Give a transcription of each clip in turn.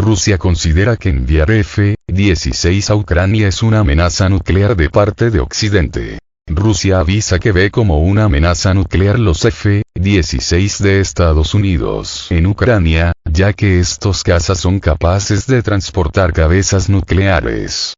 Rusia considera que enviar F-16 a Ucrania es una amenaza nuclear de parte de Occidente. Rusia avisa que ve como una amenaza nuclear los F-16 de Estados Unidos en Ucrania, ya que estos cazas son capaces de transportar cabezas nucleares.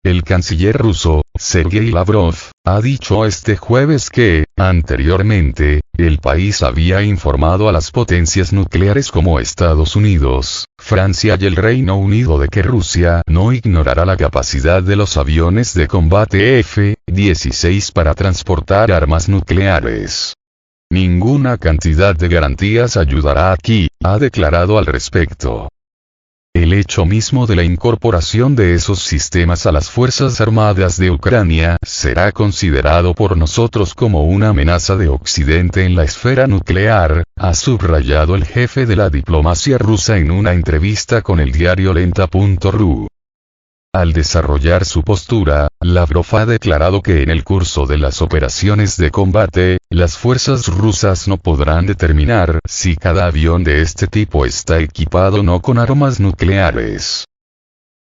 El canciller ruso, Sergei Lavrov, ha dicho este jueves que, anteriormente, el país había informado a las potencias nucleares como Estados Unidos, Francia y el Reino Unido de que Rusia no ignorará la capacidad de los aviones de combate F-16 para transportar armas nucleares. Ninguna cantidad de garantías ayudará aquí, ha declarado al respecto. El hecho mismo de la incorporación de esos sistemas a las Fuerzas Armadas de Ucrania será considerado por nosotros como una amenaza de Occidente en la esfera nuclear, ha subrayado el jefe de la diplomacia rusa en una entrevista con el diario Lenta.ru. Al desarrollar su postura, Lavrov ha declarado que en el curso de las operaciones de combate, las fuerzas rusas no podrán determinar si cada avión de este tipo está equipado o no con armas nucleares.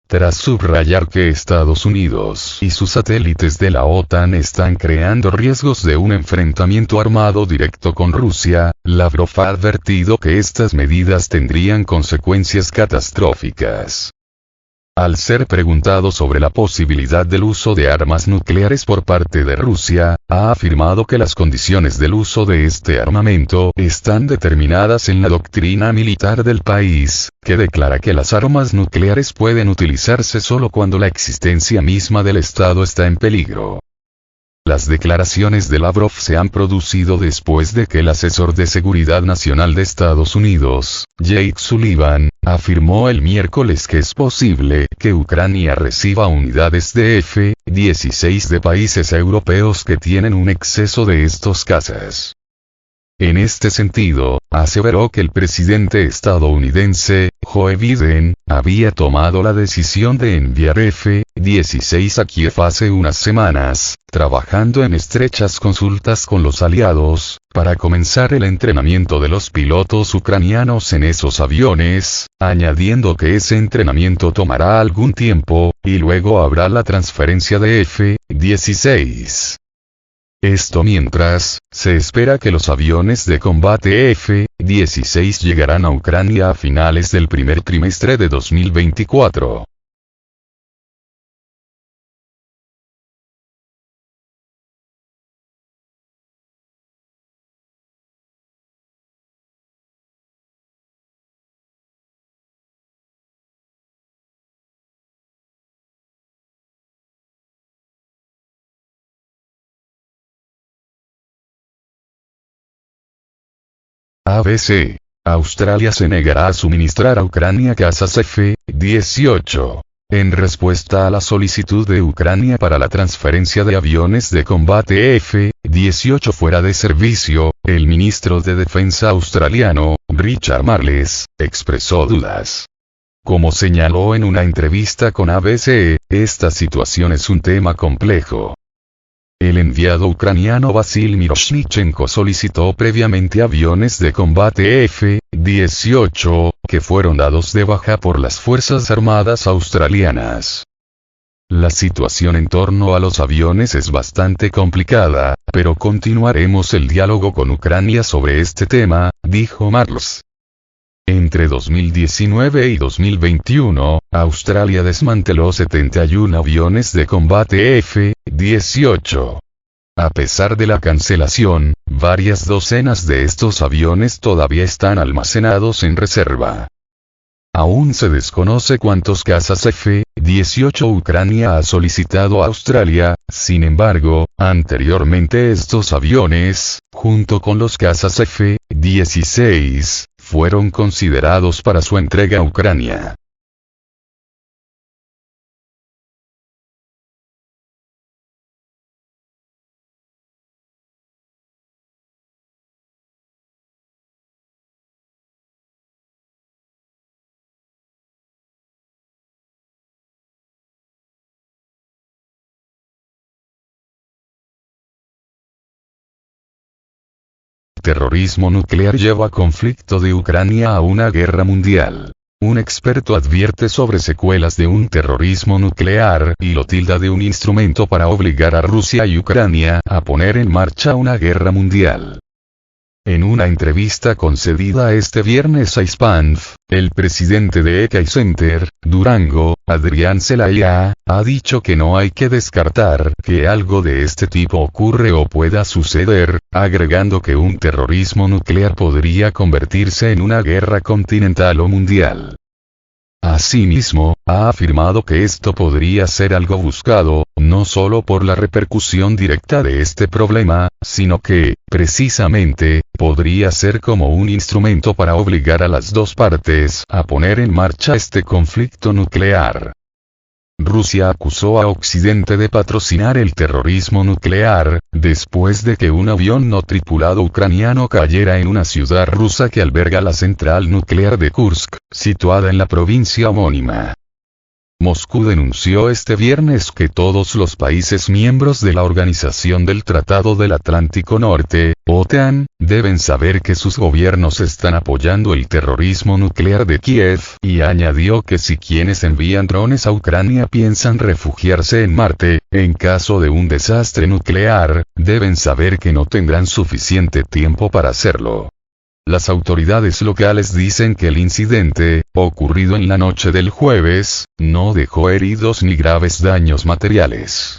Tras subrayar que Estados Unidos y sus satélites de la OTAN están creando riesgos de un enfrentamiento armado directo con Rusia, Lavrov ha advertido que estas medidas tendrían consecuencias catastróficas. Al ser preguntado sobre la posibilidad del uso de armas nucleares por parte de Rusia, ha afirmado que las condiciones del uso de este armamento están determinadas en la doctrina militar del país, que declara que las armas nucleares pueden utilizarse solo cuando la existencia misma del Estado está en peligro. Las declaraciones de Lavrov se han producido después de que el asesor de Seguridad Nacional de Estados Unidos, Jake Sullivan, afirmó el miércoles que es posible que Ucrania reciba unidades de F-16 de países europeos que tienen un exceso de estos cazas. En este sentido, aseveró que el presidente estadounidense, Joe Biden, había tomado la decisión de enviar F-16 a Kiev hace unas semanas, trabajando en estrechas consultas con los aliados, para comenzar el entrenamiento de los pilotos ucranianos en esos aviones, añadiendo que ese entrenamiento tomará algún tiempo, y luego habrá la transferencia de F-16. Esto mientras, se espera que los aviones de combate F-16 llegarán a Ucrania a finales del primer trimestre de 2024. ABC. Australia se negará a suministrar a Ucrania cazas F-18. En respuesta a la solicitud de Ucrania para la transferencia de aviones de combate F-18 fuera de servicio, el ministro de Defensa australiano, Richard Marles, expresó dudas. Como señaló en una entrevista con ABC, esta situación es un tema complejo. El enviado ucraniano Vasil Miroshnichenko solicitó previamente aviones de combate F-18, que fueron dados de baja por las Fuerzas Armadas australianas. La situación en torno a los aviones es bastante complicada, pero continuaremos el diálogo con Ucrania sobre este tema, dijo Marles. Entre 2019 y 2021, Australia desmanteló 71 aviones de combate F-18. A pesar de la cancelación, varias docenas de estos aviones todavía están almacenados en reserva. Aún se desconoce cuántos cazas F-18 Ucrania ha solicitado a Australia, sin embargo, anteriormente estos aviones, junto con los cazas F-16, fueron considerados para su entrega a Ucrania. Terrorismo nuclear lleva conflicto de Ucrania a una guerra mundial. Un experto advierte sobre secuelas de un terrorismo nuclear y lo tilda de un instrumento para obligar a Rusia y Ucrania a poner en marcha una guerra mundial. En una entrevista concedida este viernes a Hispanf, el presidente de ECAI Center, Durango, Adrián Zelaya, ha dicho que no hay que descartar que algo de este tipo ocurre o pueda suceder, agregando que un terrorismo nuclear podría convertirse en una guerra continental o mundial. Asimismo, ha afirmado que esto podría ser algo buscado, no solo por la repercusión directa de este problema, sino que, precisamente, podría ser como un instrumento para obligar a las dos partes a poner en marcha este conflicto nuclear. Rusia acusó a Occidente de patrocinar el terrorismo nuclear, después de que un avión no tripulado ucraniano cayera en una ciudad rusa que alberga la central nuclear de Kursk, situada en la provincia homónima. Moscú denunció este viernes que todos los países miembros de la Organización del Tratado del Atlántico Norte, OTAN, deben saber que sus gobiernos están apoyando el terrorismo nuclear de Kiev, y añadió que si quienes envían drones a Ucrania piensan refugiarse en Marte, en caso de un desastre nuclear, deben saber que no tendrán suficiente tiempo para hacerlo. Las autoridades locales dicen que el incidente, ocurrido en la noche del jueves, no dejó heridos ni graves daños materiales.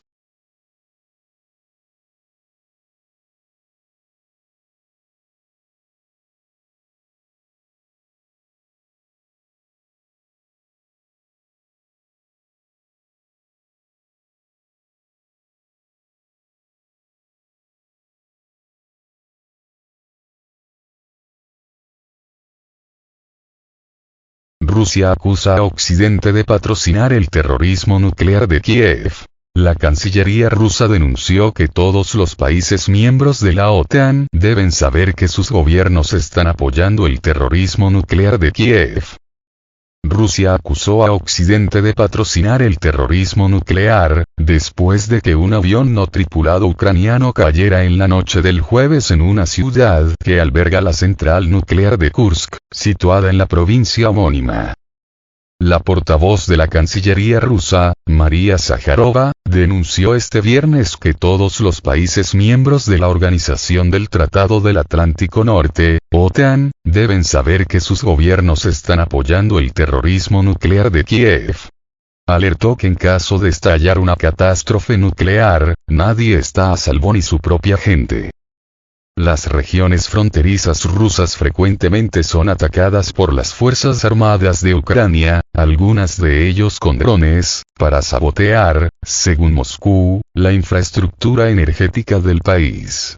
Rusia acusa a Occidente de patrocinar el terrorismo nuclear de Kiev. La Cancillería rusa denunció que todos los países miembros de la OTAN deben saber que sus gobiernos están apoyando el terrorismo nuclear de Kiev. Rusia acusó a Occidente de patrocinar el terrorismo nuclear, después de que un avión no tripulado ucraniano cayera en la noche del jueves en una ciudad que alberga la central nuclear de Kursk, situada en la provincia homónima. La portavoz de la Cancillería rusa, María Zakharova, denunció este viernes que todos los países miembros de la Organización del Tratado del Atlántico Norte, OTAN, deben saber que sus gobiernos están apoyando el terrorismo nuclear de Kiev. Alertó que en caso de estallar una catástrofe nuclear, nadie está a salvo ni su propia gente. Las regiones fronterizas rusas frecuentemente son atacadas por las Fuerzas Armadas de Ucrania, algunas de ellos con drones, para sabotear, según Moscú, la infraestructura energética del país.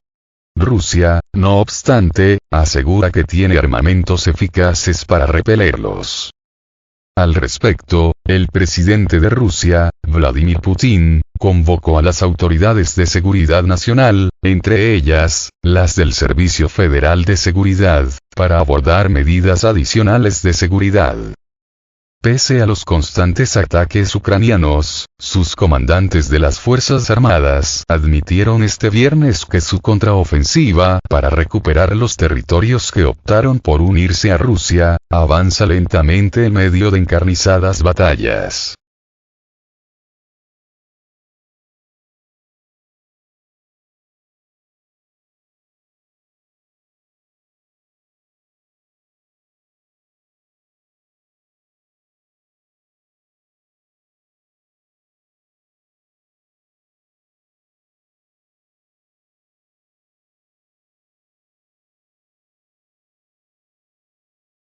Rusia, no obstante, asegura que tiene armamentos eficaces para repelerlos. Al respecto, el presidente de Rusia, Vladimir Putin, convocó a las autoridades de seguridad nacional, entre ellas, las del Servicio Federal de Seguridad, para abordar medidas adicionales de seguridad. Pese a los constantes ataques ucranianos, sus comandantes de las Fuerzas Armadas admitieron este viernes que su contraofensiva para recuperar los territorios que optaron por unirse a Rusia, avanza lentamente en medio de encarnizadas batallas.